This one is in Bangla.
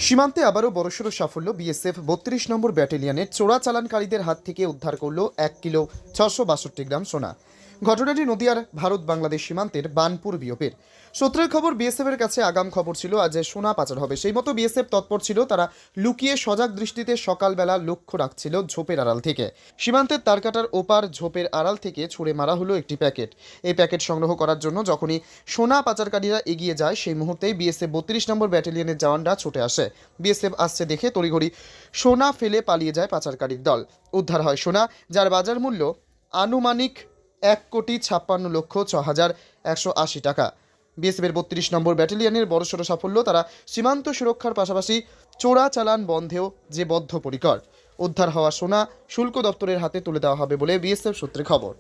সীমান্তে আবারও বড়সড় সাফল্য। বিএসএফ ৩২ নম্বর ব্যাটালিয়নের চোরাচালানকারীদের হাত থেকে উদ্ধার করল ১ কিলো ৬৬২ গ্রাম সোনা। ঘটনাটি নদিয়ার ভারত বাংলাদেশ সীমান্তের বানপুর বিওপের। সূত্রের খবর, বিএসএফ এর কাছে আগাম খবর ছিল আজ সোনা পাচার হবে। সেই মতো বিএসএফ তৎপর ছিল। তারা লুকিয়ে সজাগ দৃষ্টিতে সকালবেলা লক্ষ্য রাখছিল ঝোপের আড়াল থেকে। সীমান্তের তারকাটার ওপার ঝোপের আড়াল থেকে ছুঁড়ে মারা হলো একটি প্যাকেট। এই প্যাকেট সংগ্রহ করার জন্য যখনই সোনা পাচারকারীরা এগিয়ে যায়, সেই মুহূর্তেই বিএসএফ ৩২ নম্বর ব্যাটালিয়নের জওয়ানরা ছুটে আসে। বিএসএফ আসছে দেখে তড়িঘড়ি সোনা ফেলে পালিয়ে যায় পাচারকারীর দল। উদ্ধার হয় সোনা, যার বাজার মূল্য আনুমানিক ১,৫৬,৬,১৮০ টাকা। বিএসএফের ৩২ নম্বর ব্যাটালিয়নের বড়সড় সাফল্য। তারা সীমান্ত সুরক্ষার পাশাপাশি চোরাচালান বন্ধেও যে বদ্ধপরিকর। উদ্ধার হওয়া সোনা শুল্ক দপ্তরের হাতে তুলে দেওয়া হবে বলে বিএসএফ সূত্রে খবর।